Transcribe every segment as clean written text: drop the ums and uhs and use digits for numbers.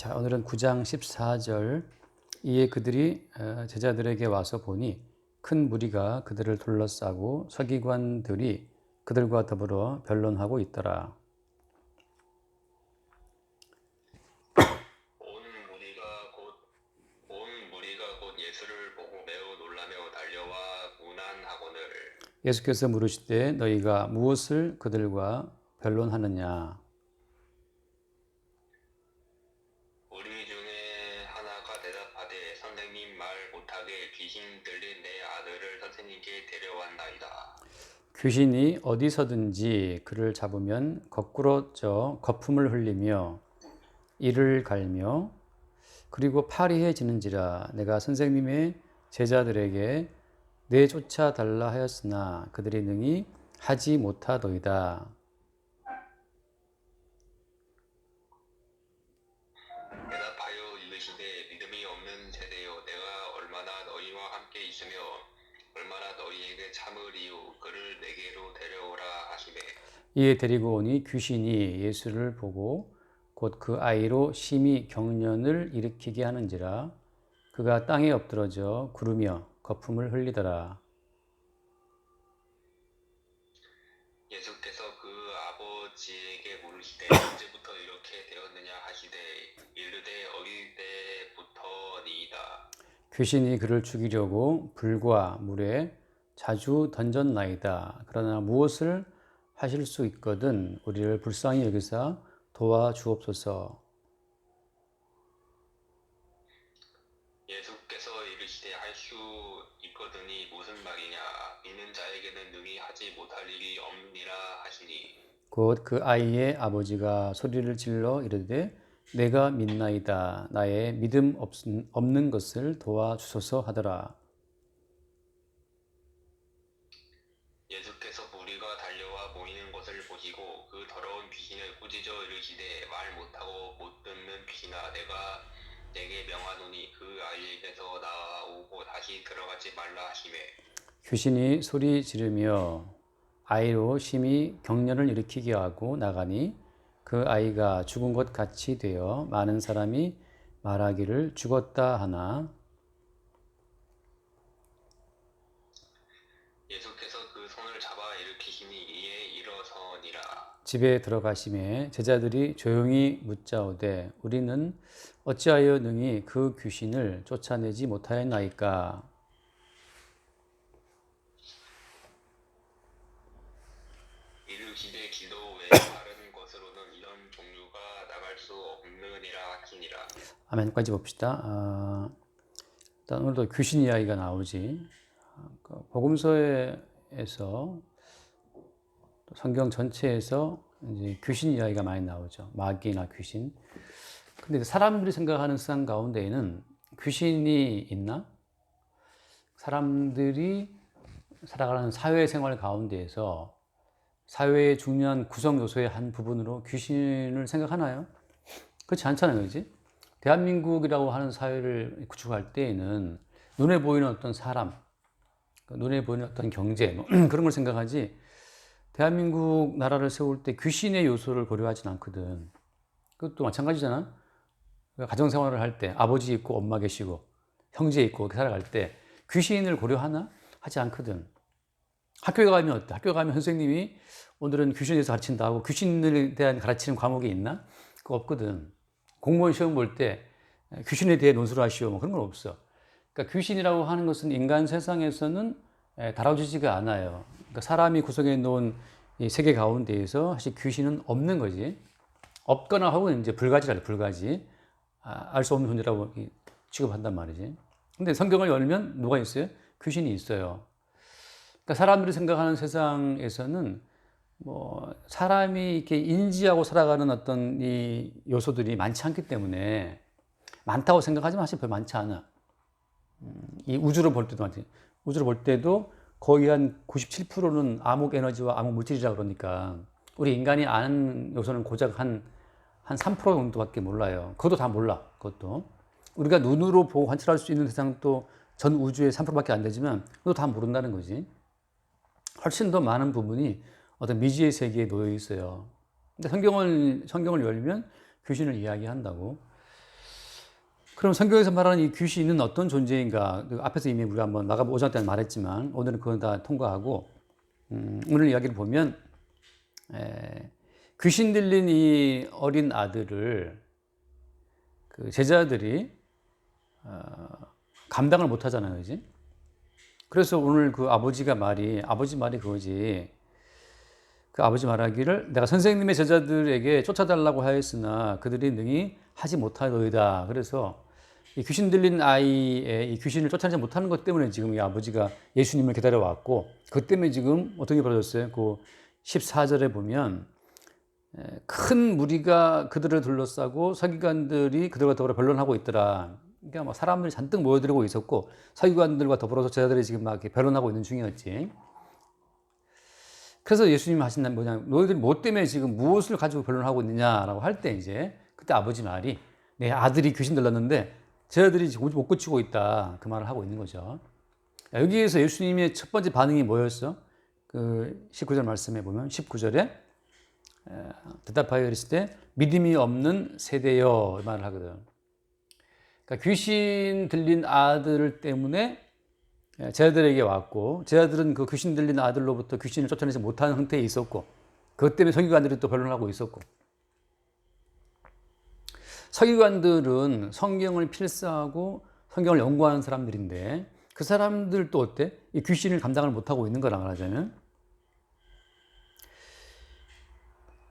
자, 오늘은 9장 14절. 이에 그들이 제자들에게 와서 보니 큰 무리가 그들을 둘러싸고 서기관들이 그들과 더불어 변론하고 있더라. 온 무리가 곧 예수를 보고 매우 놀라며 달려와 문안하거늘 예수께서 물으시되 너희가 무엇을 그들과 변론하느냐? 우리 중에 하나가 대답하되 선생님 말 못하게 귀신 들린 내 아들을 선생님께 데려왔나이다. 귀신이 어디서든지 그를 잡으면 거꾸로 거품을 흘리며 이를 갈며 그리고 파리해지는지라. 내가 선생님의 제자들에게 내쫓아 달라 하였으나 그들이 능히 하지 못하더이다. 대답하여 이르시되 믿음이 없는 세대여 내가 얼마나 너희와 함께 있으며 얼마나 너희에게 참으리요 그를 내게로 데려오라 하시매 이에 데리고 오니 귀신이 예수를 보고 곧 그 아이로 심히 경련을 일으키게 하는지라. 그가 땅에 엎드러져 구르며 거품을 흘리더라. 예수께서 그 아버지에게 물으시되 언제부터 이렇게 되었느냐 하시되 이르되 어릴 때부터니이다. 귀신이 그를 죽이려고 불과 물에 자주 던졌나이다. 그러나 무엇을 하실 수 있거든 우리를 불쌍히 여기사 도와주옵소서. 예수께서 이르시되 할 수 있거든이 무슨 말이냐 믿는 자에게는 능히 하지 못할 일이 없느니라 하시니 곧 그 아이의 아버지가 소리를 질러 이르되 내가 믿나이다. 나의 믿음 없는 것을 도와주소서 하더라. 예수께서 무리가 달려와 모이는 것을 보시고 그 더러운 귀신을 꾸짖어 이르시되 말 못하고 못 듣는 귀신아 내게 명하노니 그 아이에게서 나오고 다시 들어가지 말라 하시매 귀신이 소리 지르며 아이로 심히 경련을 일으키게 하고 나가니 그 아이가 죽은 것 같이 되어 많은 사람이 말하기를 죽었다 하나. 예수께서 그 손을 잡아 일으키시니 이에 일어서니라. 집에 들어가심에 제자들이 조용히 묻자오되 우리는 어찌하여 능히 그 귀신을 쫓아내지 못하였나이까? 이르시되 기도 외에 다른 것으로는 이런 종류가 나갈 수 없느니라 하시니라. 아멘까지 봅시다. 일단 오늘도 귀신 이야기가 나오지. 복음서에서 성경 전체에서 이제 귀신 이야기가 많이 나오죠. 마귀나 귀신. 근데 사람들이 생각하는 세상 가운데에는 귀신이 있나? 사람들이 살아가는 사회생활 가운데에서 사회의 중요한 구성 요소의 한 부분으로 귀신을 생각하나요? 그렇지 않잖아요, 그렇지? 대한민국이라고 하는 사회를 구축할 때에는 눈에 보이는 어떤 사람, 눈에 보이는 어떤 경제, 뭐 그런 걸 생각하지. 대한민국 나라를 세울 때 귀신의 요소를 고려하진 않거든. 그것도 마찬가지잖아. 가정생활을 할 때 아버지 있고 엄마 계시고 형제 있고 이렇게 살아갈 때 귀신을 고려하나? 하지 않거든. 학교에 가면 어때? 학교 가면 선생님이 오늘은 귀신에 대해서 가르친다 하고 귀신에 대한 가르치는 과목이 있나? 그거 없거든. 공무원 시험 볼 때 귀신에 대해 논술을 하시오 뭐 그런 건 없어. 그러니까 귀신이라고 하는 것은 인간 세상에서는 다뤄지지가 않아요. 그러니까 사람이 구성해 놓은 이 세계 가운데에서 사실 귀신은 없는 거지. 없거나 하고는 이제 불가지라 불가지. 알 수 없는 존재라고 취급한단 말이지. 근데 성경을 열면 뭐가 있어요? 귀신이 있어요. 그러니까 사람들이 생각하는 세상에서는 뭐 사람이 이렇게 인지하고 살아가는 어떤 이 요소들이 많지 않기 때문에 많다고 생각하지만 사실 별로 많지 않아. 이 우주를 볼 때도 많지. 우주를 볼 때도 거의 한 97%는 암흑 에너지와 암흑 물질이라 그러니까 우리 인간이 아는 요소는 고작 한 3% 정도밖에 몰라요. 그것도 다 몰라. 그것도 우리가 눈으로 보고 관찰할 수 있는 세상도 전 우주의 3%밖에 안 되지만 그것도 다 모른다는 거지. 훨씬 더 많은 부분이 어떤 미지의 세계에 놓여 있어요. 근데 성경을 열면 귀신을 이야기한다고. 그럼 성경에서 말하는 이 귀신은 어떤 존재인가? 앞에서 이미 우리가 한번 마가복 5장 때 말했지만 오늘은 그건 다 통과하고 오늘 이야기를 보면 귀신 들린 이 어린 아들을 그 제자들이 감당을 못 하잖아요, 그지? 그래서 오늘 그 아버지 말이 그거지. 그 아버지 말하기를 내가 선생님의 제자들에게 쫓아달라고 하였으나 그들이 능히 하지 못하더이다. 그래서 이 귀신 들린 아이의 이 귀신을 쫓아내지 못하는 것 때문에 지금 이 아버지가 예수님을 기다려왔고 그것 때문에 지금 어떻게 벌어졌어요? 그 14절에 보면 큰 무리가 그들을 둘러싸고 서기관들이 그들과 더불어 변론하고 있더라. 그러니까 막 사람들이 잔뜩 모여들고 있었고 서기관들과 더불어서 제자들이 지금 막 이렇게 변론하고 있는 중이었지. 그래서 예수님이 하신 날 뭐냐, 너희들이 뭐 때문에 지금 무엇을 가지고 변론하고 있느냐라고 할 때 이제 그때 아버지 말이 내 아들이 귀신 들렸는데 제자들이 지금 못 고치고 있다, 그 말을 하고 있는 거죠. 여기에서 예수님의 첫 번째 반응이 뭐였어? 그 19절 말씀해 보면 19절에 대답하여 이르시되 믿음이 없는 세대여, 이 말을 하거든. 그러니까 귀신 들린 아들 때문에 제자들에게 왔고 제자들은 그 귀신 들린 아들로부터 귀신을 쫓아내지 못하는 상태에 있었고 그것 때문에 서기관들이 또 변론하고 있었고, 서기관들은 성경을 필사하고 성경을 연구하는 사람들인데 그 사람들도 어때? 이 귀신을 감당을 못하고 있는 거라 말하자면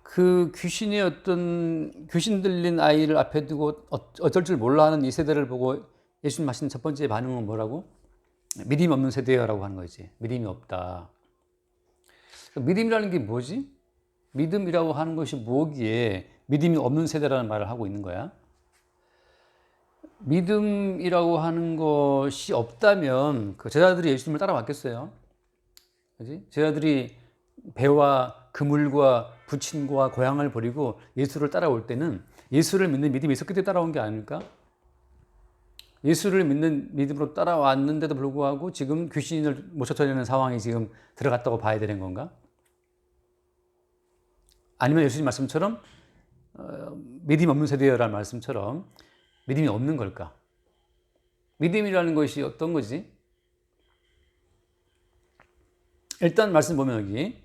그 귀신의 어떤 귀신 들린 아이를 앞에 두고 어쩔 줄 몰라 하는 이 세대를 보고 예수님 하신 첫 번째 반응은 뭐라고? 믿음이 없는 세대라고 하는 거지. 믿음이 없다. 믿음이라는 게 뭐지? 믿음이라고 하는 것이 뭐기에 믿음이 없는 세대라는 말을 하고 있는 거야? 믿음이라고 하는 것이 없다면 그 제자들이 예수님을 따라왔겠어요? 그지? 제자들이 배와 그물과 부친과 고향을 버리고 예수를 따라올 때는 예수를 믿는 믿음이 있었기 때문에 따라온 게 아닐까? 예수를 믿는 믿음으로 따라왔는데도 불구하고 지금 귀신을 못 쫓아내는 상황이 지금 들어갔다고 봐야 되는 건가? 아니면 예수님 말씀처럼 믿음이 없는 세대라는 말씀처럼 믿음이 없는 걸까? 믿음이라는 것이 어떤 거지? 일단 말씀 보면 여기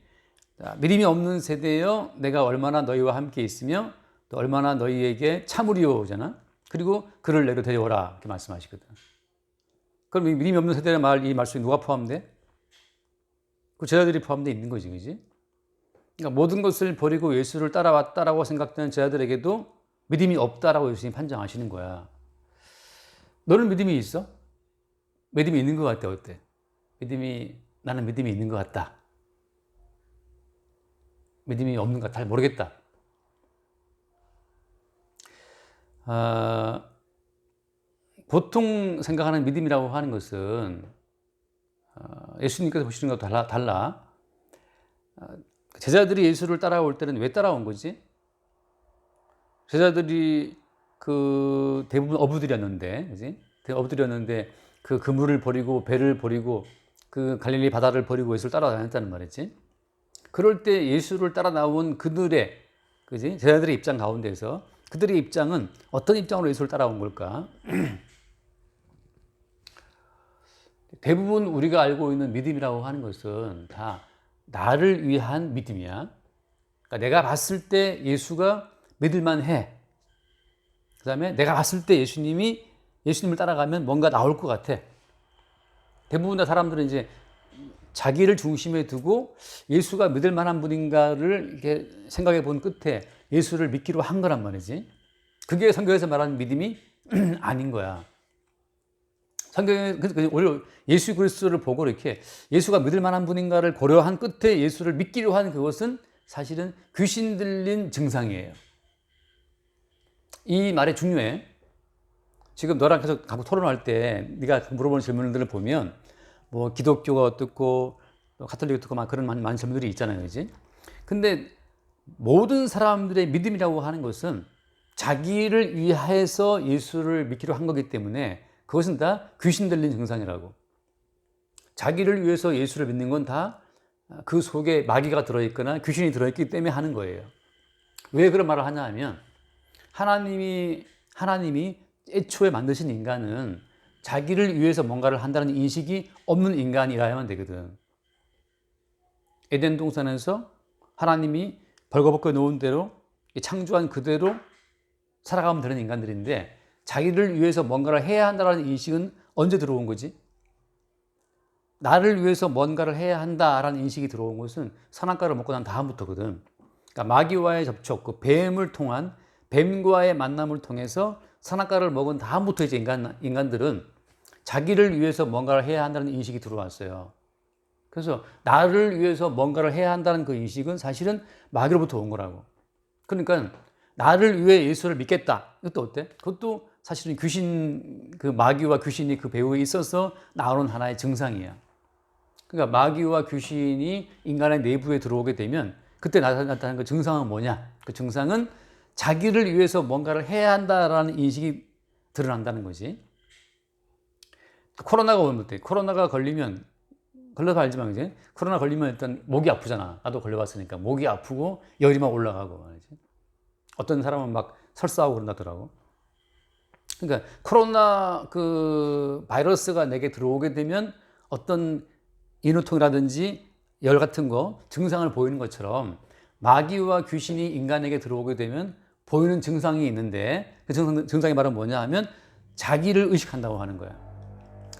믿음이 없는 세대여 내가 얼마나 너희와 함께 있으며 또 얼마나 너희에게 참으리오잖아. 그리고 그를 내로 데려오라, 이렇게 말씀하시거든. 그럼 믿음이 없는 세대의 이 말씀에 누가 포함돼? 그 제자들이 포함되어 있는 거지, 그지? 그러니까 모든 것을 버리고 예수를 따라왔다라고 생각되는 제자들에게도 믿음이 없다라고 예수님이 판정하시는 거야. 너는 믿음이 있어? 믿음이 있는 것 같아, 어때? 나는 믿음이 있는 것 같다. 믿음이 없는 것 같아, 잘 모르겠다. 보통 생각하는 믿음이라고 하는 것은 예수님께서 보시는 것과 달라. 제자들이 예수를 따라올 때는 왜 따라온 거지? 제자들이 그 대부분 어부들이었는데, 그지? 어부들이었는데 그 그물을 버리고 배를 버리고 그 갈릴리 바다를 버리고 예수를 따라다녔다는 말이지. 그럴 때 예수를 따라 나온 그들의, 그지? 제자들의 입장 가운데서 그들의 입장은 어떤 입장으로 예수를 따라온 걸까? 대부분 우리가 알고 있는 믿음이라고 하는 것은 다 나를 위한 믿음이야. 그러니까 내가 봤을 때 예수가 믿을만 해. 그 다음에 내가 봤을 때 예수님을 따라가면 뭔가 나올 것 같아. 대부분 다 사람들은 이제 자기를 중심에 두고 예수가 믿을 만한 분인가를 이렇게 생각해 본 끝에 예수를 믿기로 한 거란 말이지. 그게 성경에서 말하는 믿음이 아닌 거야. 성경에 오히려 예수 그리스도를 보고 이렇게 예수가 믿을 만한 분인가를 고려한 끝에 예수를 믿기로 한 그것은 사실은 귀신 들린 증상이에요. 이 말이 중요해. 지금 너랑 계속 토론할 때 네가 물어보는 질문들을 보면 뭐 기독교가 어떻고 가톨릭이 어떻고 막 그런 많은 질문들이 있잖아요, 그지? 근데 모든 사람들의 믿음이라고 하는 것은 자기를 위해서 예수를 믿기로 한 거기 때문에 그것은 다 귀신 들린 증상이라고. 자기를 위해서 예수를 믿는 건 다 그 속에 마귀가 들어있거나 귀신이 들어있기 때문에 하는 거예요. 왜 그런 말을 하냐 하면 하나님이 애초에 만드신 인간은 자기를 위해서 뭔가를 한다는 인식이 없는 인간이라야만 되거든. 에덴 동산에서 하나님이 벌거벗겨 놓은 대로 창조한 그대로 살아가면 되는 인간들인데 자기를 위해서 뭔가를 해야 한다는 인식은 언제 들어온 거지? 나를 위해서 뭔가를 해야 한다라는 인식이 들어온 것은 선악과를 먹고 난 다음부터거든. 그러니까 마귀와의 접촉, 그 뱀을 통한 뱀과의 만남을 통해서 선악과를 먹은 다음부터 이제 인간들은 자기를 위해서 뭔가를 해야 한다는 인식이 들어왔어요. 그래서 나를 위해서 뭔가를 해야 한다는 그 인식은 사실은 마귀로부터 온 거라고. 그러니까 나를 위해 예수를 믿겠다. 이것도 어때? 그것도 사실은 귀신, 그 마귀와 귀신이 그 배후에 있어서 나오는 하나의 증상이야. 그러니까 마귀와 귀신이 인간의 내부에 들어오게 되면 그때 나타나는 그 증상은 뭐냐? 그 증상은 자기를 위해서 뭔가를 해야 한다라는 인식이 드러난다는 거지. 코로나가 오면 어때? 코로나가 걸리면, 걸려서 알지만, 이제 코로나 걸리면 일단 목이 아프잖아. 나도 걸려봤으니까. 목이 아프고 열이 막 올라가고 말이지. 어떤 사람은 막 설사하고 그런다더라고. 그러니까 코로나 그 바이러스가 내게 들어오게 되면 어떤 인후통이라든지 열 같은 거 증상을 보이는 것처럼 마귀와 귀신이 인간에게 들어오게 되면 보이는 증상이 있는데 그 증상이 바로 뭐냐 하면 자기를 의식한다고 하는 거야.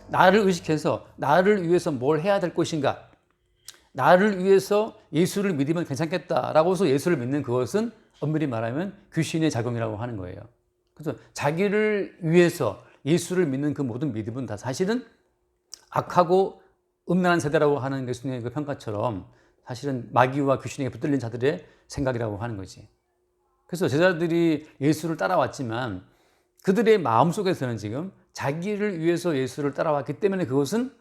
나를 의식해서 나를 위해서 뭘 해야 될 것인가, 나를 위해서 예수를 믿으면 괜찮겠다라고 해서 예수를 믿는 그것은 엄밀히 말하면 귀신의 작용이라고 하는 거예요. 그래서 자기를 위해서 예수를 믿는 그 모든 믿음은 다 사실은 악하고 음란한 세대라고 하는 예수님의 그 평가처럼 사실은 마귀와 귀신에게 붙들린 자들의 생각이라고 하는 거지. 그래서 제자들이 예수를 따라왔지만 그들의 마음속에서는 지금 자기를 위해서 예수를 따라왔기 때문에 그것은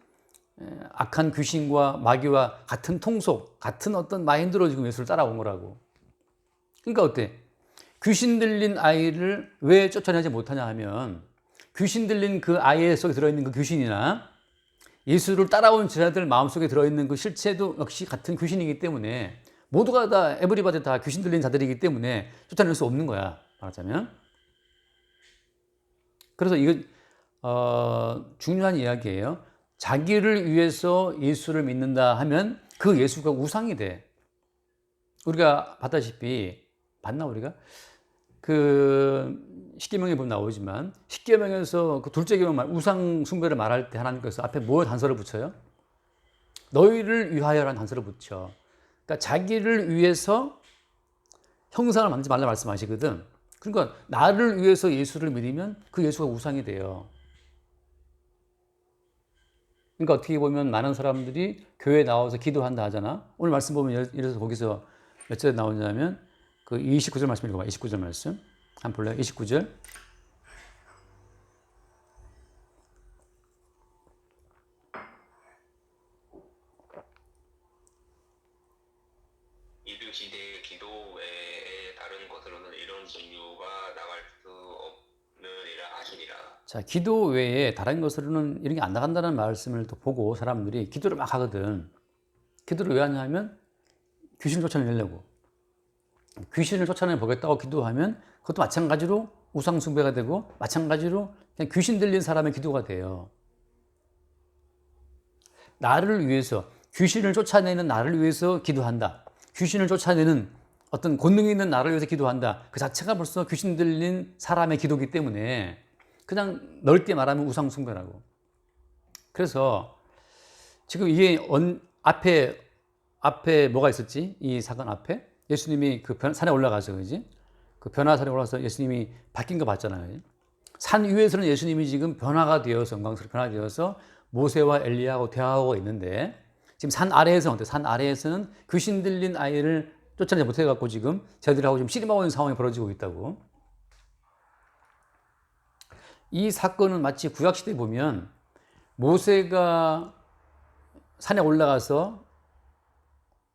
악한 귀신과 마귀와 같은 통속, 같은 어떤 마인드로 지금 예수를 따라온 거라고. 그러니까 어때? 귀신 들린 아이를 왜 쫓아내지 못하냐 하면 귀신 들린 그 아이 속에 들어있는 그 귀신이나 예수를 따라온 제자들 마음속에 들어있는 그 실체도 역시 같은 귀신이기 때문에 모두가 다 에브리바디 다 귀신 들린 자들이기 때문에 쫓아낼 수 없는 거야, 말하자면. 그래서 이거 중요한 이야기예요. 자기를 위해서 예수를 믿는다 하면 그 예수가 우상이 돼. 우리가 봤다시피, 봤나 우리가? 그 십계명에 보면 나오지만 십계명에서 그 둘째 계명 말 우상 숭배를 말할 때 하나님께서 앞에 뭐 단서를 붙여요? 너희를 위하여라는 단서를 붙여. 그러니까 자기를 위해서 형상을 만들지 말라 말씀하시거든. 그러니까 나를 위해서 예수를 믿으면 그 예수가 우상이 돼요. 그러니까 어떻게 보면 많은 사람들이 교회에 나와서 기도한다 하잖아. 오늘 말씀 보면 예를 들어서 거기서 몇 절에 나오냐면 그 29절 말씀 읽어봐. 29절 말씀 한번 볼래요? 29절. 이르시되 기도 외에 다른 것으로는 이런 종류가 나갈 수 없느니라 하시니라. 자, 기도 외에 다른 것으로는 이런 게 안 나간다는 말씀을 또 보고 사람들이 기도를 막 하거든. 기도를 왜 하냐면 귀신을 쫓아내려고. 귀신을 쫓아내 보겠다고 기도하면 그것도 마찬가지로 우상 숭배가 되고 마찬가지로 그냥 귀신 들린 사람의 기도가 돼요. 나를 위해서, 귀신을 쫓아내는 나를 위해서 기도한다. 귀신을 쫓아내는 어떤 권능이 있는 나를 위해서 기도한다. 그 자체가 벌써 귀신 들린 사람의 기도이기 때문에 그냥 넓게 말하면 우상 숭배라고. 그래서 지금 이게 앞에 뭐가 있었지? 이 사건 앞에 예수님이 그 산에 올라가서, 그지? 그 변화산에 올라가서 예수님이 바뀐 거 봤잖아요. 산 위에서는 예수님이 지금 변화가 되어서, 영광스럽게 변화되어서 모세와 엘리야하고 대화하고 있는데 지금 산 아래에서는 어때? 산 아래에서는 귀신 들린 아이를 쫓아내지 못해갖고 지금 저희들하고 좀 씨름하고 있는 상황이 벌어지고 있다고. 이 사건은 마치 구약시대에 보면 모세가 산에 올라가서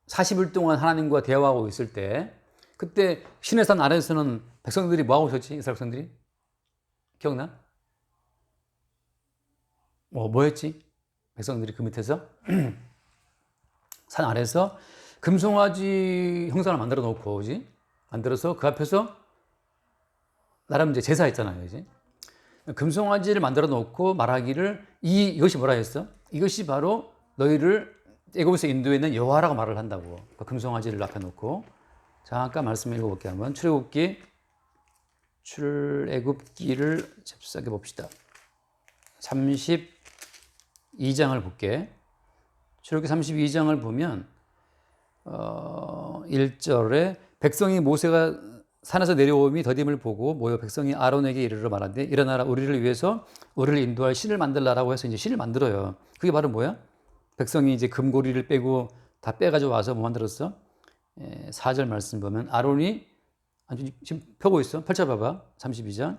40일 동안 하나님과 대화하고 있을 때 그때 시내산 아래에서는 백성들이 뭐하고 있었지? 이스라엘 백성들이? 기억나? 뭐 했지? 백성들이 그 밑에서 산 아래에서 금송아지 형상을 만들어 놓고, 그지? 만들어서 그 앞에서 나름 이제 제사했잖아요, 그지? 금송아지를 만들어 놓고 말하기를 이것이 뭐라 했어? 이것이 바로 너희를 애굽에서 인도했는 여호와라고 말을 한다고. 그 금송아지를 앞에 놓고. 잠깐 말씀 읽어볼게요. 한번 출애굽기를 잽싸게 봅시다. 32장을 볼게. 출애굽기 32장을 보면 1절에 백성이 모세가 산에서 내려오미 더딤을 보고 모여 백성이 아론에게 이르러 말하되 일어나라 우리를 위해서 우리를 인도할 신을 만들라라고 해서 이제 신을 만들어요. 그게 바로 뭐야? 백성이 이제 금고리를 빼고 다 빼가지고 와서 뭐 만들었어? 4절 말씀 보면 아론이 지금 펴고 있어. 펼쳐봐봐. 32장.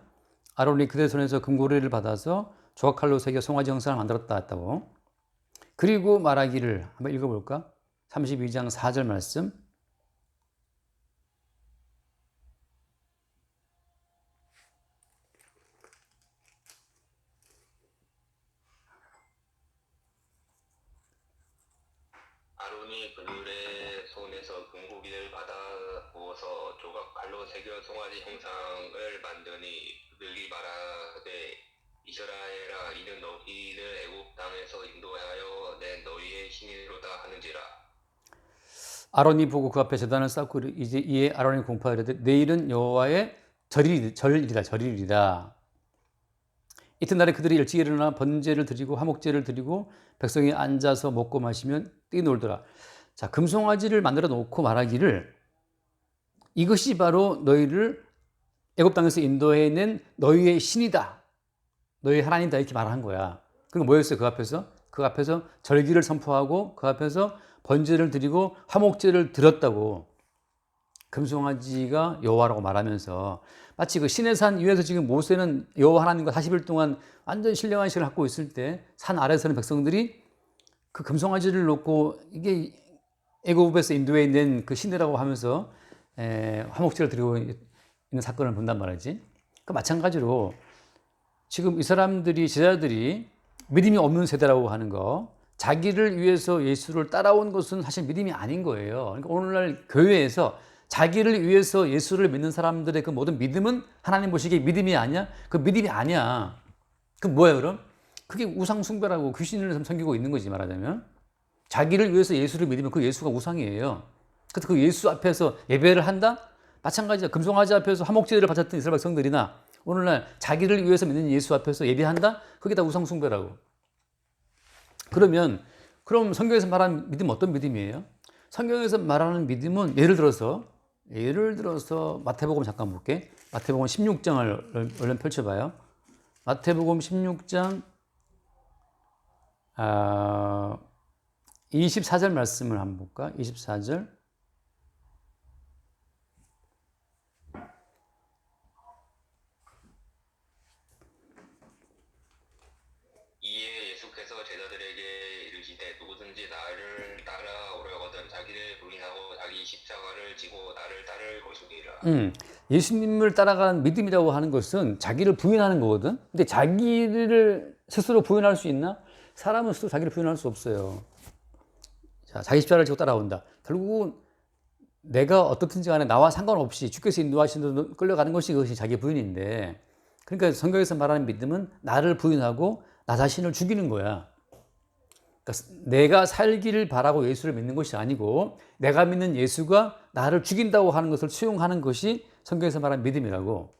아론이 그들의 손에서 금고리를 받아서 조각칼로 새겨 송아지 형상을 만들었다 했다고. 그리고 말하기를 한번 읽어볼까? 32장 4절 말씀. 아론이 그들의 손에서 금고기를 받아 부어서 조각 칼로 새겨 송아지 형상을 만드니 그들이 말하되 이스라엘아 이는 너희를 애굽 땅에서 인도하여 낸 너희의 신이로다 하는지라. 아론이 보고 그 앞에 제단을 쌓고 이제 이에 아론이 공포하되 내일은 여호와의 절일이다. 이튿날에 그들이 일찍 일어나 번제를 드리고 화목제를 드리고 백성이 앉아서 먹고 마시면 뛰놀더라. 자, 금송아지를 만들어 놓고 말하기를 이것이 바로 너희를 애굽 땅에서 인도해낸 너희의 신이다. 너희 하나님이다. 이렇게 말한 거야. 그리고 뭐였어요? 그 앞에서 절기를 선포하고 그 앞에서 번제를 드리고 화목제를 드렸다고. 금송아지가 여호와라고 말하면서 마치 그 시내 산 위에서 지금 모세는 여호와 하나님과 40일 동안 완전 신령한 시간을 갖고 있을 때 산 아래에서는 백성들이 그 금송아지를 놓고 이게 애굽에서 인도해 낸 그 신이라고 하면서 화목제를 드리고 있는 사건을 본단 말이지. 그 마찬가지로 지금 이 사람들이 제자들이 믿음이 없는 세대라고 하는 거, 자기를 위해서 예수를 따라온 것은 사실 믿음이 아닌 거예요. 그러니까 오늘날 교회에서 자기를 위해서 예수를 믿는 사람들의 그 모든 믿음은 하나님 보시기에 믿음이 아니야? 그 믿음이 아니야. 그 뭐야 그럼? 그게 우상숭배라고 귀신을 섬기고 있는 거지 말하자면. 자기를 위해서 예수를 믿으면 그 예수가 우상이에요. 그래서 그 예수 앞에서 예배를 한다? 마찬가지야. 금송아지 앞에서 화목제를 바쳤던 이스라엘 백성들이나 오늘날 자기를 위해서 믿는 예수 앞에서 예배한다? 그게 다 우상숭배라고. 그럼 성경에서 말하는 믿음은 어떤 믿음이에요? 성경에서 말하는 믿음은 예를 들어서 마태복음 잠깐 볼게. 마태복음 16장을 얼른 펼쳐봐요. 마태복음 16장 24절 말씀을 한번 볼까? 24절. 이에 예수께서 제자들에게 이르시되 누구든지 나를 따라오려거든 자기를 부인하고 자기 십자가를 지고 나를 따를 것이니라. 예수님을 따라가는 믿음이라고 하는 것은 자기를 부인하는 거거든. 근데 자기를 스스로 부인할 수 있나? 사람은 스스로 자기를 부인할 수 없어요. 자, 자기 십자가를 지고 따라온다. 결국은 내가 어떻든지 간에 나와 상관없이 주께서 인도하신 대로 끌려가는 것이 그것이 자기 부인인데, 그러니까 성경에서 말하는 믿음은 나를 부인하고 나 자신을 죽이는 거야. 그러니까 내가 살기를 바라고 예수를 믿는 것이 아니고 내가 믿는 예수가 나를 죽인다고 하는 것을 수용하는 것이 성경에서 말하는 믿음이라고.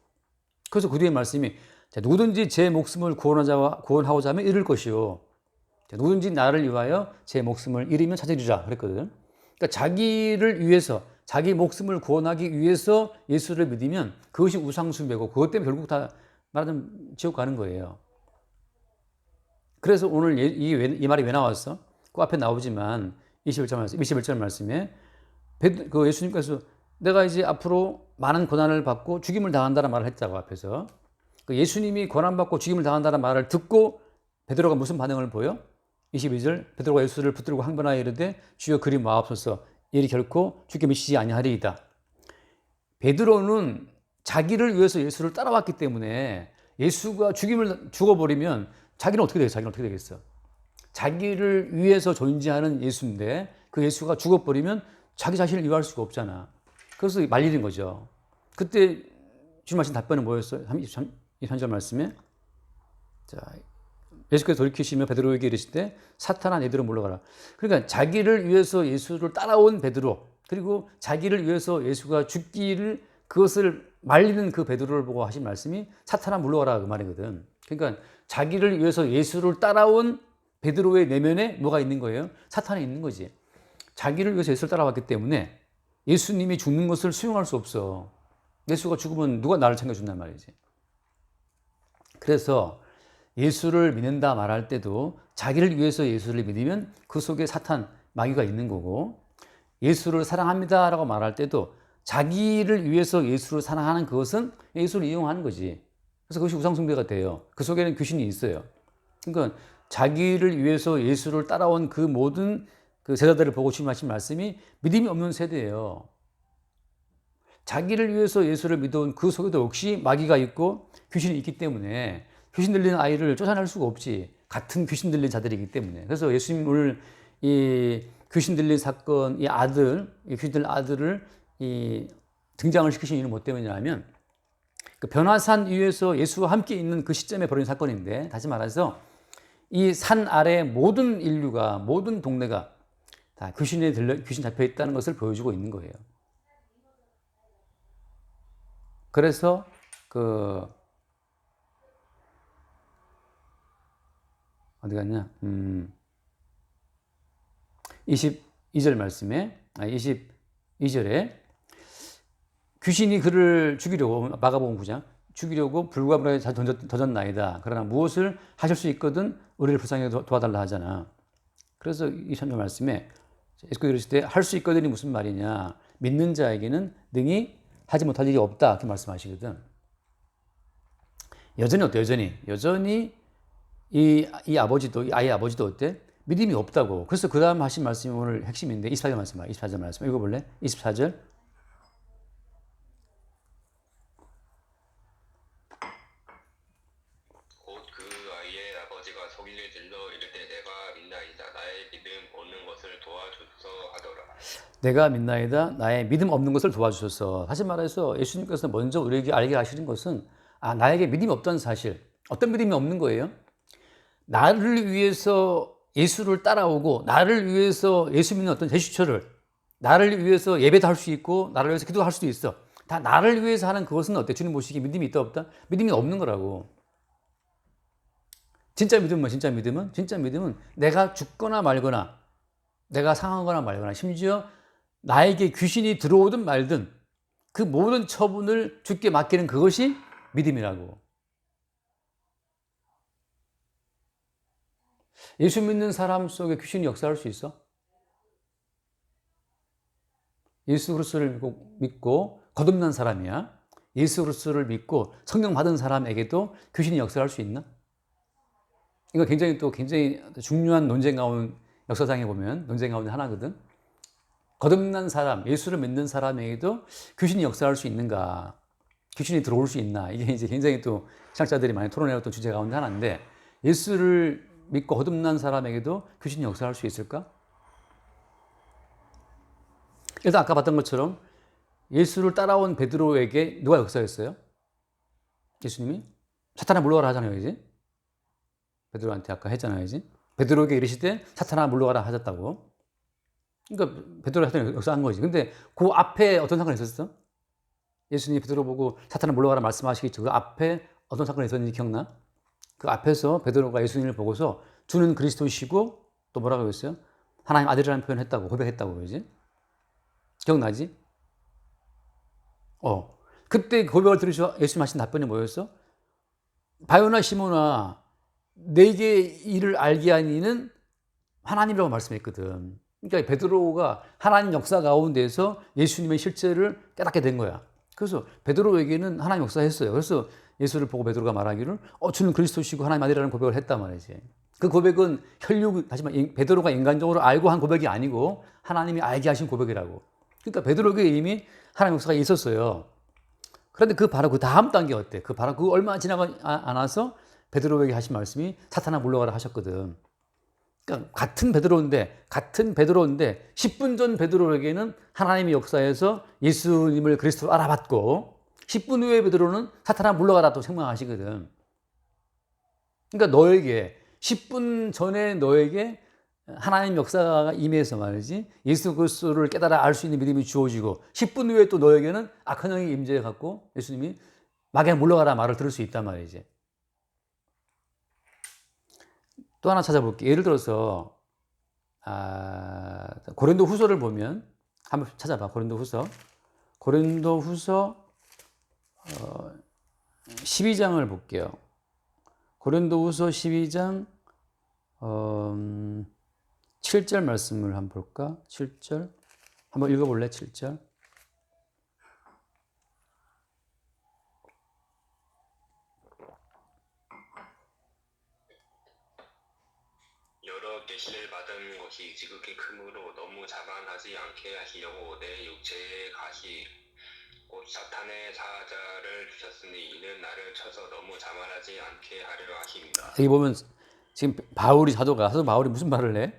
그래서 그 뒤에 말씀이 누구든지 제 목숨을 구원하고자 하면 잃을 것이요. 누구든지 나를 위하여 제 목숨을 잃으면 찾으리라 그랬거든. 그러니까 자기를 위해서 자기 목숨을 구원하기 위해서 예수를 믿으면 그것이 우상숭배고 그것 때문에 결국 다 말하자면 지옥 가는 거예요. 그래서 오늘 이 말이 왜 나왔어? 그 앞에 나오지만 21절 말씀에 그 예수님께서 내가 이제 앞으로 많은 고난을 받고 죽임을 당한다는 말을 했다고 앞에서. 그 예수님이 고난받고 죽임을 당한다는 말을 듣고 베드로가 무슨 반응을 보여? 22절 베드로가 예수를 붙들고 항변하여 이르되 주여 그리 마옵소서 이리 결코 죽게 미치지 아니하리이다. 베드로는 자기를 위해서 예수를 따라왔기 때문에 예수가 죽어버리면 자기는 어떻게 되겠어? 자기를 위해서 존재하는 예수인데 그 예수가 죽어버리면 자기 자신을 이해할 수가 없잖아. 그래서 말리는 거죠. 그때 주님 하신 답변은 뭐였어요? 23절 말씀에 자, 예수께서 돌이키시며 베드로에게 이르시되 사탄아 너희들은 물러가라. 그러니까 자기를 위해서 예수를 따라온 베드로, 그리고 자기를 위해서 예수가 죽기를 그것을 말리는 그 베드로를 보고 하신 말씀이 사탄아 물러가라 그 말이거든. 그러니까 자기를 위해서 예수를 따라온 베드로의 내면에 뭐가 있는 거예요? 사탄이 있는 거지. 자기를 위해서 예수를 따라왔기 때문에 예수님이 죽는 것을 수용할 수 없어. 예수가 죽으면 누가 나를 챙겨준단 말이지. 그래서 예수를 믿는다 말할 때도 자기를 위해서 예수를 믿으면 그 속에 사탄, 마귀가 있는 거고, 예수를 사랑합니다 라고 말할 때도 자기를 위해서 예수를 사랑하는 그것은 예수를 이용하는 거지. 그래서 그것이 우상숭배가 돼요. 그 속에는 귀신이 있어요. 그러니까 자기를 위해서 예수를 따라온 그 모든 그 제자들을 보고 주님 하신 말씀이 믿음이 없는 세대예요. 자기를 위해서 예수를 믿어온 그 속에도 역시 마귀가 있고 귀신이 있기 때문에 귀신 들린 아이를 쫓아낼 수가 없지. 같은 귀신 들린 자들이기 때문에. 그래서 예수님 오늘 이 귀신 들린 사건, 이 귀신 들린 아들을 등장을 시키신 이유는 뭐 때문이냐면, 그 변화산 위에서 예수와 함께 있는 그 시점에 벌어진 사건인데, 다시 말해서 이 산 아래 모든 인류가, 모든 동네가 다 귀신 잡혀 있다는 것을 보여주고 있는 거예요. 그래서 어디 갔냐? 22절 말씀에, 22절에 귀신이 그를 죽이려고, 마가복음 9장, 죽이려고 불과 불에 던졌나이다. 그러나 무엇을 하실 수 있거든 우리를 불쌍히 도와달라 하잖아. 그래서 이 3절 말씀에 예수께서 이르시되 할 수 있거든이 무슨 말이냐? 믿는 자에게는 능히 하지 못할 일이 없다. 이렇게 말씀하시거든. 여전히 어때? 여전히 이 아이의 아버지도 어때? 믿음이 없다고. 그래서 그 다음 하신 말씀이 오늘 핵심인데 24절 말씀 읽어볼래? 24절. 곧 그 아이의 아버지가 소리를 질러 이르되 내가 믿나이다 나의 믿음 없는 것을 도와주소서 하더라. 내가 믿나이다 나의 믿음 없는 것을 도와주소서. 다시 말해서 예수님께서 먼저 우리에게 알게 하시는 것은 나에게 믿음이 없다는 사실. 어떤 믿음이 없는 거예요? 나를 위해서 예수를 따라오고, 나를 위해서 예수 믿는 어떤 제스처를, 나를 위해서 예배도 할 수 있고, 나를 위해서 기도할 수도 있어. 다 나를 위해서 하는 그것은 어때? 주님 보시기에 믿음이 있다 없다? 믿음이 없는 거라고. 진짜 믿음은 진짜 믿음은 내가 죽거나 말거나, 내가 상하거나 말거나, 심지어 나에게 귀신이 들어오든 말든 그 모든 처분을 주께 맡기는 그것이 믿음이라고. 예수 믿는 사람 속에 귀신이 역사할 수 있어? 예수 그리스도를 믿고 거듭난 사람이야. 예수 그리스도를 믿고 성령 받은 사람에게도 귀신이 역사할 수 있나? 이거 굉장히 중요한 논쟁 가운데, 역사상에 보면 논쟁 가운데 하나거든. 거듭난 사람, 예수를 믿는 사람에게도 귀신이 역사할 수 있는가? 귀신이 들어올 수 있나? 이게 이제 굉장히 또 신학자들이 많이 토론해왔던 주제 가운데 하나인데, 예수를 믿고 거듭난 사람에게도 귀신이 역사할 수 있을까? 일단 아까 봤던 것처럼 예수를 따라온 베드로에게 누가 역사했어요? 예수님이? 사탄아 물러가라 하잖아요, 이제. 베드로한테 아까 했잖아요, 이제. 베드로에게 이르시되 사탄아 물러가라 하셨다고. 그러니까 베드로한테 역사한 거지. 근데 그 앞에 어떤 사건이 있었어? 예수님이 베드로 보고 사탄아 물러가라 말씀하시겠죠. 그 앞에 어떤 사건이 있었는지 기억나? 그 앞에서 베드로가 예수님을 보고서 주는 그리스도시고 또 뭐라고 했어요? 하나님 아들이라는 표현을 했다고, 고백했다고 그러지? 기억나지? 그때 고백을 들으셔 예수님 하신 답변이 뭐였어? 바요나 시몬아, 내게 이를 알게 한 이는 하나님이라고 말씀했거든. 그러니까 베드로가 하나님 역사 가운데서 예수님의 실체를 깨닫게 된 거야. 그래서 베드로에게는 하나님 역사했어요. 그래서 예수를 보고 베드로가 말하기를 주는 그리스도시고 하나님 아들이라는 고백을 했단 말이지. 그 고백은 하지만 베드로가 인간적으로 알고 한 고백이 아니고 하나님이 알게 하신 고백이라고. 그러니까 베드로에게 이미 하나님 역사가 있었어요. 그런데 바로 그 다음 단계 어때? 바로 그 얼마 지나지 않아서 베드로에게 하신 말씀이 사탄아 물러가라 하셨거든. 그러니까 같은 베드로인데 10분 전 베드로에게는 하나님의 역사에서 예수님을 그리스도로 알아봤고 10분 후에 베드로는 사탄아 물러가라 또 생각하시거든. 그러니까 너에게 10분 전에 너에게 하나님 역사가 임해서 말이지 예수 그리스도를 깨달아 알 수 있는 믿음이 주어지고 10분 후에 또 너에게는 악한 영이 임재해 갖고 예수님이 마귀야 물러가라 말을 들을 수 있단 말이지. 또 하나 찾아볼게. 예를 들어서 고린도 후서를 보면 한번 찾아봐. 고린도 후서 12장을 볼게요. 고린도 후서 12장 7절 말씀을 한번 볼까? 7절 한번 읽어볼래? 7절 여러 계시를 받은 것이 지극히 크므로 너무 자만하지 않게 하시려고 내 육체의 가시 곧 사탄의 사자를 주셨으니 이는 나를 쳐서 너무 자만하지 않게 하려 하십니다. 여기 보면 지금 사도 바울이 무슨 말을 해?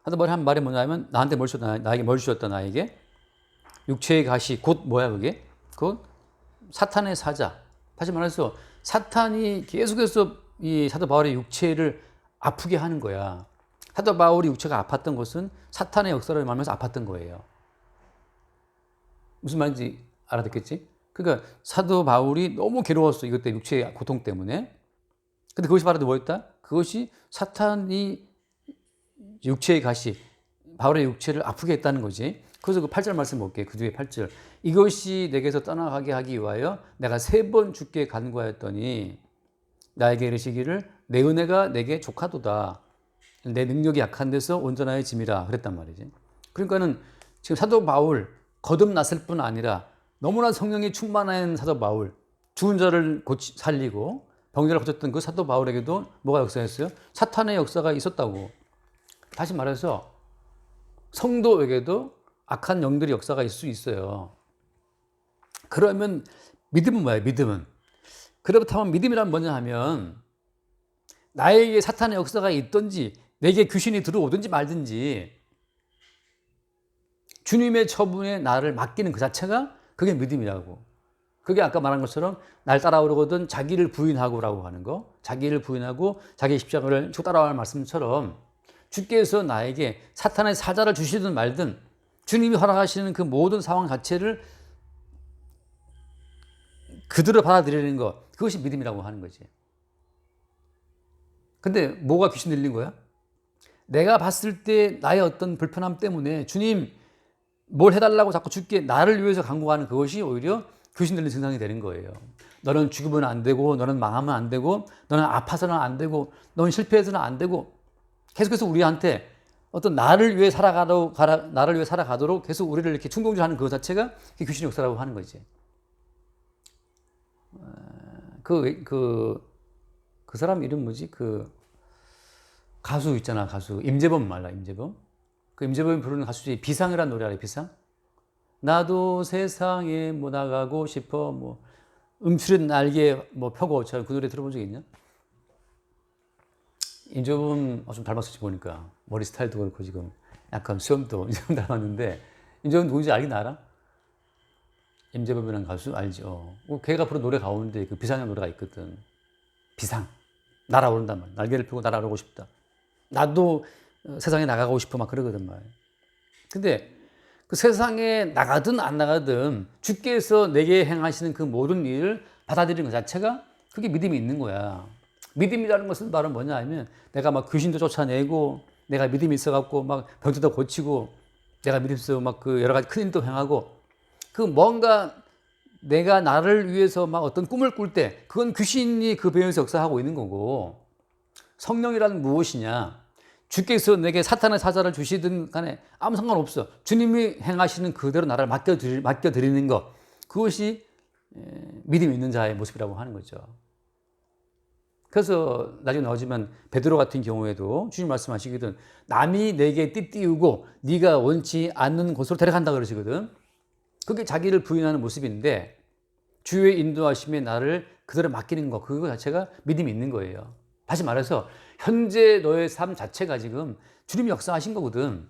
사도 바울이 한 말이 뭐냐면 나한테 뭘 주셨다, 나에게 뭘 주셨다, 나에게 육체의 가시 곧 뭐야 그게? 곧 사탄의 사자. 다시 말해서 사탄이 계속해서 이 사도 바울의 육체를 아프게 하는 거야. 사도 바울이 육체가 아팠던 것은 사탄의 역사를 말하면서 아팠던 거예요. 무슨 말인지 알아듣겠지? 그러니까 사도 바울이 너무 괴로웠어. 이것 때문에 육체의 고통 때문에. 근데 그것이 바로 뭐였다? 그것이 사탄이 육체의 가시, 바울의 육체를 아프게 했다는 거지. 그래서 그 8절 말씀 볼게요. 그 뒤에 8절. 이것이 내게서 떠나가게 하기 위하여 내가 3번 주께 간구하였더니 나에게 이르시기를 내 은혜가 내게 족하도다. 내 능력이 약한 데서 온전하여 짐이라 그랬단 말이지. 그러니까는 지금 사도 바울 거듭났을 뿐 아니라 너무나 성령이 충만한 사도 바울, 죽은 자를 살리고 병자를 고쳤던 그 사도 바울에게도 뭐가 역사했어요? 사탄의 역사가 있었다고. 다시 말해서 성도에게도 악한 영들의 역사가 있을 수 있어요. 그러면 믿음은 뭐야? 믿음은. 그렇다면 믿음이란 뭐냐 하면 나에게 사탄의 역사가 있든지 내게 귀신이 들어오든지 말든지 주님의 처분에 나를 맡기는 그 자체가 그게 믿음이라고. 그게 아까 말한 것처럼 날 따라오려거든 자기를 부인하고라고 하는 거. 자기를 부인하고 자기 십자가를 쭉 따라오는 말씀처럼 주께서 나에게 사탄의 사자를 주시든 말든 주님이 허락하시는 그 모든 상황 자체를 그대로 받아들이는 것. 그것이 믿음이라고 하는 거지. 근데 뭐가 귀신 들린 거야? 내가 봤을 때 나의 어떤 불편함 때문에 주님 뭘 해달라고 자꾸 주께 나를 위해서 간구하는 그것이 오히려 귀신 들린 증상이 되는 거예요. 너는 죽으면 안 되고 너는 망하면 안 되고 너는 아파서는 안 되고 너는 실패해서는 안 되고 계속해서 우리한테 어떤 나를 위해 살아가도록 계속 우리를 이렇게 충동질하는 그 자체가 귀신의 역사라고 하는 거지. 그 사람 이름 뭐지? 그 가수 있잖아, 가수. 임재범 말라, 임재범. 그 임재범이 부르는 가수 중에 비상이라는 노래 알아요, 비상? 나도 세상에 뭐 나가고 싶어, 뭐, 음추린 날개 뭐 펴고, 그 노래 들어본 적 있냐? 임재범 좀 닮았었지, 보니까. 머리 스타일도 그렇고, 지금. 약간 수염도 임재범 닮았는데, 임재범 누군지 알긴 알아? 임재범이라는 가수 알죠? 걔가 부른 노래 가운데 그 비상이라는 노래가 있거든. 비상. 날아오른단 말이야. 날개를 펴고 날아오고 싶다. 나도 세상에 나가고 싶어 막 그러거든 말이야. 근데 그 세상에 나가든 안 나가든 주께서 내게 행하시는 그 모든 일을 받아들이는 것 자체가 그게 믿음이 있는 거야. 믿음이라는 것은 바로 뭐냐 하면 내가 막 귀신도 쫓아내고 내가 믿음이 있어갖고 막 병자도 고치고 내가 믿음 있어 막 그 여러 가지 큰 일도 행하고 그 뭔가 내가 나를 위해서 막 어떤 꿈을 꿀 때 그건 귀신이 그 배경에서 역사하고 있는 거고 성령이라는 무엇이냐? 주께서 내게 사탄의 사자를 주시든 간에 아무 상관없어. 주님이 행하시는 그대로 나를 맡겨드리는 것. 그것이 믿음이 있는 자의 모습이라고 하는 거죠. 그래서 나중에 나오지만 베드로 같은 경우에도 주님 말씀하시거든. 남이 내게 띠띠우고 네가 원치 않는 곳으로 데려간다 그러시거든. 그게 자기를 부인하는 모습인데 주의 인도하심에 나를 그대로 맡기는 것. 그거 자체가 믿음이 있는 거예요. 다시 말해서 현재 너의 삶 자체가 지금 주님이 역사하신 거거든.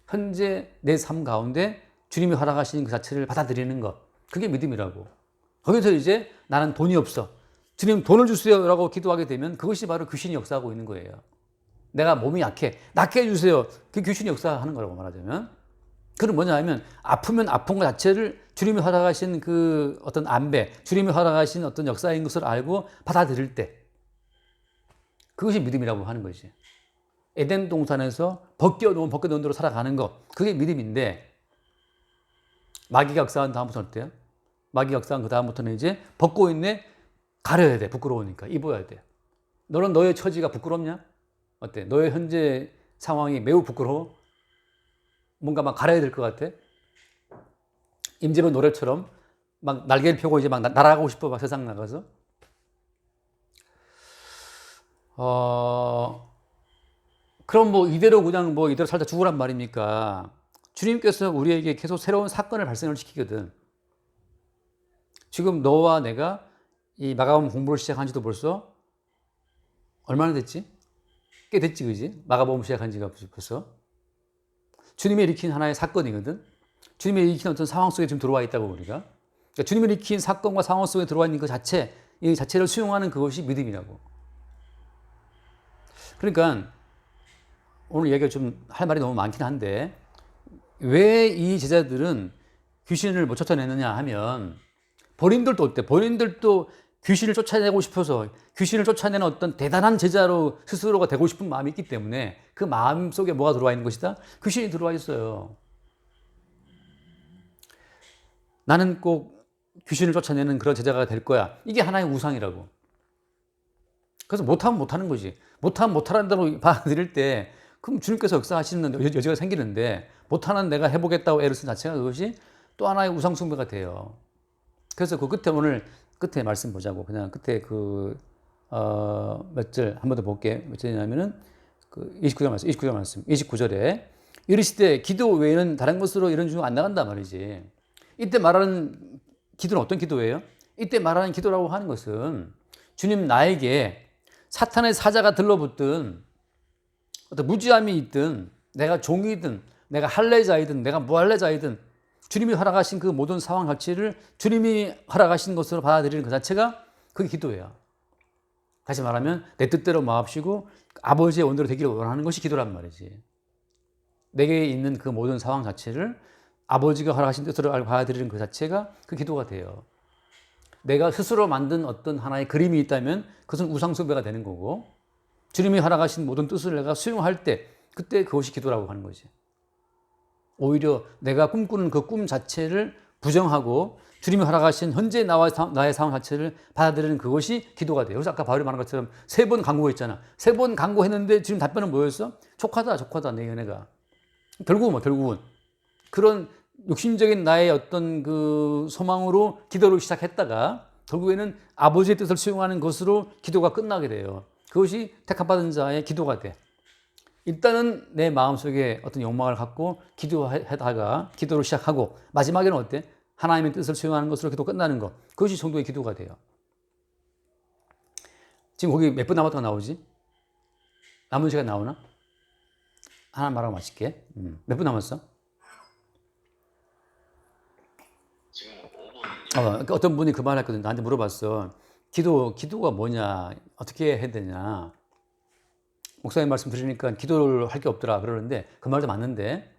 현재 내 삶 가운데 주님이 허락하신 그 자체를 받아들이는 것. 그게 믿음이라고. 거기서 이제 나는 돈이 없어. 주님 돈을 주세요라고 기도하게 되면 그것이 바로 귀신이 역사하고 있는 거예요. 내가 몸이 약해, 낫게 해주세요. 그 귀신이 역사하는 거라고 말하자면. 그건 뭐냐 하면 아프면 아픈 것 자체를 주님이 허락하신 그 어떤 안배, 주님이 허락하신 어떤 역사인 것을 알고 받아들일 때 그것이 믿음이라고 하는 것이지. 에덴 동산에서 벗겨놓은 대로 살아가는 것, 그게 믿음인데 마귀가 역사한 다음부터는 어때요? 마귀가 역사한 그 다음부터는 이제 벗고 있네, 가려야 돼. 부끄러우니까 입어야 돼. 너는 너의 처지가 부끄럽냐? 어때? 너의 현재 상황이 매우 부끄러워? 뭔가 막 가려야 될 것 같아? 임재범 노래처럼 막 날개를 펴고 이제 막 날아가고 싶어, 막 세상 나가서. 그럼 뭐 이대로 그냥 뭐 이대로 살다 죽으란 말입니까? 주님께서 우리에게 계속 새로운 사건을 발생을 시키거든. 지금 너와 내가 이 마가복음 공부를 시작한 지도 벌써 얼마나 됐지? 꽤 됐지, 그지? 마가복음 시작한 지가 벌써. 주님이 일으킨 하나의 사건이거든. 주님이 일으킨 어떤 상황 속에 지금 들어와 있다고 우리가. 그러니까 주님이 일으킨 사건과 상황 속에 들어와 있는 그 자체, 이 자체를 수용하는 그것이 믿음이라고. 그러니까 오늘 얘기가 좀 할 말이 너무 많긴 한데 왜 이 제자들은 귀신을 못 쫓아내느냐 하면 본인들도 어때? 본인들도 귀신을 쫓아내고 싶어서 귀신을 쫓아내는 어떤 대단한 제자로 스스로가 되고 싶은 마음이 있기 때문에 그 마음 속에 뭐가 들어와 있는 것이다? 귀신이 들어와 있어요. 나는 꼭 귀신을 쫓아내는 그런 제자가 될 거야. 이게 하나의 우상이라고. 그래서 못하면 못하는 거지. 못하면 못하는다고 받아들일 때 그럼 주님께서 역사하시는 여지가 생기는데 못하는 내가 해보겠다고 애를 쓴 자체가 그것이 또 하나의 우상 숭배가 돼요. 그래서 그 끝에 오늘 끝에 말씀 보자고. 그냥 끝에 몇 절 한 번 더 볼게. 몇 절이냐면은 그 29절 말씀. 29절에 이르시되 기도 외에는 다른 것으로 이런 중 안 나간단 말이지. 이때 말하는 기도는 어떤 기도예요? 이때 말하는 기도라고 하는 것은 주님 나에게 사탄의 사자가 들러붙든 어떤 무지함이 있든 내가 종이든 내가 할례자이든 내가 무할례자이든 주님이 허락하신 그 모든 상황 자체를 주님이 허락하신 것으로 받아들이는 그 자체가 그게 기도예요. 다시 말하면 내 뜻대로 마옵시고 아버지의 원대로 되기를 원하는 것이 기도란 말이지. 내게 있는 그 모든 상황 자체를 아버지가 허락하신 뜻으로 받아들이는 그 자체가 그 기도가 돼요. 내가 스스로 만든 어떤 하나의 그림이 있다면 그것은 우상숭배가 되는 거고 주님이 허락하신 모든 뜻을 내가 수용할 때 그때 그것이 기도라고 하는 거지. 오히려 내가 꿈꾸는 그 꿈 자체를 부정하고 주님이 허락하신 현재 나의 상황 자체를 받아들이는 그것이 기도가 돼요. 그래서 아까 바울이 말한 것처럼 3번 간구했잖아. 3번 간구했는데 주님 답변은 뭐였어? 족하다 내 연애가. 결국은 그런 욕심적인 나의 어떤 그 소망으로 기도를 시작했다가 결국에는 아버지의 뜻을 수용하는 것으로 기도가 끝나게 돼요. 그것이 택함받은 자의 기도가 돼. 일단은 내 마음속에 어떤 욕망을 갖고 기도하다가 기도를 시작하고 마지막에는 어때? 하나님의 뜻을 수용하는 것으로 기도 끝나는 것. 그것이 정도의 기도가 돼요. 지금 거기 몇 분 남았다고 나오지? 남은 시간 나오나? 하나 말하고 마칠게. 몇 분 남았어? 지금 5분. 어떤 분이 그 말 했거든. 나한테 물어봤어. 기도가 뭐냐? 어떻게 해야 되냐? 목사님 말씀 들으니까 기도를 할 게 없더라 그러는데 그 말도 맞는데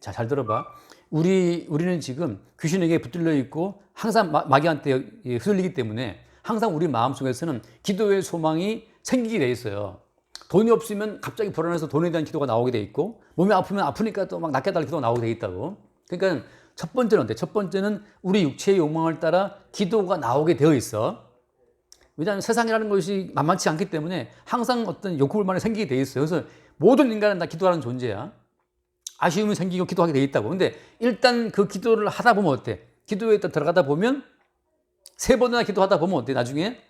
자, 잘 들어봐. 우리는 지금 귀신에게 붙들려 있고 항상 마귀한테 휘둘리기 때문에 항상 우리 마음속에서는 기도의 소망이 생기게 돼 있어요. 돈이 없으면 갑자기 불안해서 돈에 대한 기도가 나오게 돼 있고 몸이 아프면 아프니까 또 막 낫게 해달라는 기도가 나오게 돼 있다고. 그러니까 첫 번째는 어때? 첫 번째는 우리 육체의 욕망을 따라 기도가 나오게 되어 있어. 왜냐하면 세상이라는 것이 만만치 않기 때문에 항상 어떤 욕구불만이 생기게 돼 있어요. 그래서 모든 인간은 다 기도하는 존재야. 아쉬움이 생기고 기도하게 돼 있다고. 근데 일단 그 기도를 하다 보면 어때? 기도에 일단 들어가다 보면 3번이나 기도하다 보면 어때? 나중에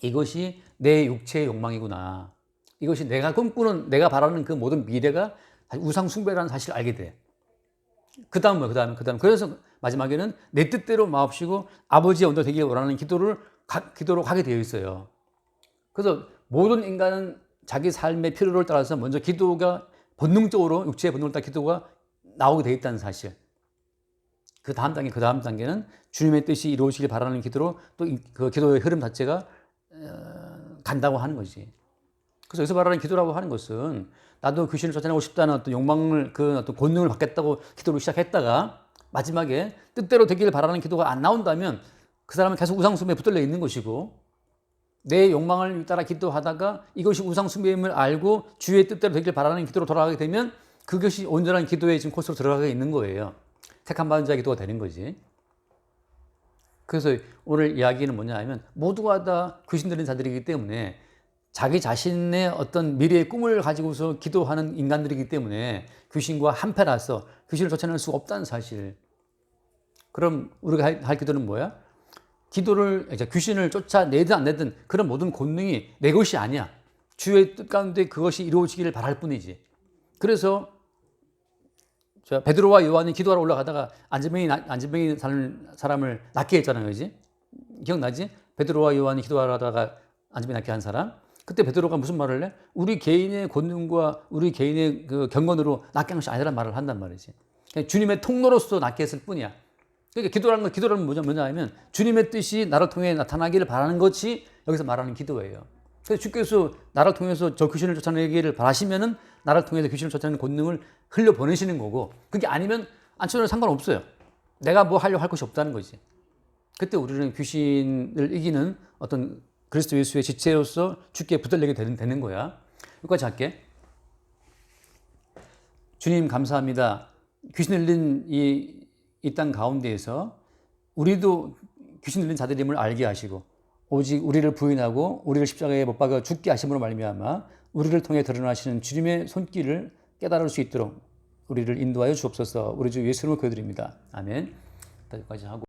이것이 내 육체의 욕망이구나. 이것이 내가 꿈꾸는, 내가 바라는 그 모든 미래가 우상 숭배라는 사실을 알게 돼. 그 다음. 그래서 마지막에는 내 뜻대로 마옵시고 아버지의 원대로 되기를 원하는 기도로 가게 되어 있어요. 그래서 모든 인간은 자기 삶의 필요를 따라서 먼저 기도가 본능적으로 육체의 본능을 따라 기도가 나오게 되어 있다는 사실. 그 다음 단계는 주님의 뜻이 이루어지길 바라는 기도로 또 그 기도의 흐름 자체가 간다고 하는 거지. 그래서 여기서 말하는 기도라고 하는 것은 나도 귀신을 쫓아내고 싶다는 어떤 욕망을, 그 어떤 권능을 받겠다고 기도를 시작했다가 마지막에 뜻대로 되기를 바라는 기도가 안 나온다면 그 사람은 계속 우상숭배에 붙들려 있는 것이고, 내 욕망을 따라 기도하다가 이것이 우상숭배임을 알고 주의 뜻대로 되기를 바라는 기도로 돌아가게 되면 그것이 온전한 기도의 지금 코스로 들어가게 있는 거예요. 택함 받은 자의 기도가 되는 거지. 그래서 오늘 이야기는 뭐냐 하면 모두가 다 귀신 들린 자들이기 때문에 자기 자신의 어떤 미래의 꿈을 가지고서 기도하는 인간들이기 때문에 귀신과 한패라서 귀신을 쫓아낼 수가 없다는 사실. 그럼 우리가 할 기도는 뭐야? 기도를, 이제 귀신을 쫓아내든 안 내든 그런 모든 권능이 내 것이 아니야. 주의 뜻 가운데 그것이 이루어지기를 바랄 뿐이지. 그래서 베드로와 요한이 기도하러 올라가다가 안진병이 사는 사람을 낫게 했잖아요. 그지? 기억나지? 베드로와 요한이 기도하러 가다가 안진병이 낫게 한 사람. 그때 베드로가 무슨 말을 해? 우리 개인의 권능과 우리 개인의 그 경건으로 낫게 한 것이 아니라는 말을 한단 말이지. 그냥 주님의 통로로서 낫게 했을 뿐이야. 그러니까 기도라는 뭐냐 하면 주님의 뜻이 나를 통해 나타나기를 바라는 것이 여기서 말하는 기도예요. 그래서 주께서 나를 통해서 저 귀신을 쫓아내기를 바라시면은 나를 통해서 귀신을 쫓아내는 권능을 흘려보내시는 거고, 그게 아니면 안 쫓아내도 상관없어요. 내가 뭐 하려고 할 것이 없다는 거지. 그때 우리는 귀신을 이기는 어떤 그리스도 예수의 지체로서 주께 붙들리게 되는 거야. 여기까지 할게. 주님 감사합니다. 귀신 들린 이 땅 가운데에서 우리도 귀신 들린 자들임을 알게 하시고 오직 우리를 부인하고 우리를 십자가에 못 박아 죽게 하심으로 말미암아 우리를 통해 드러나시는 주님의 손길을 깨달을 수 있도록 우리를 인도하여 주옵소서. 우리 주 예수 이름으로 기도드립니다. 아멘. 여기까지 하고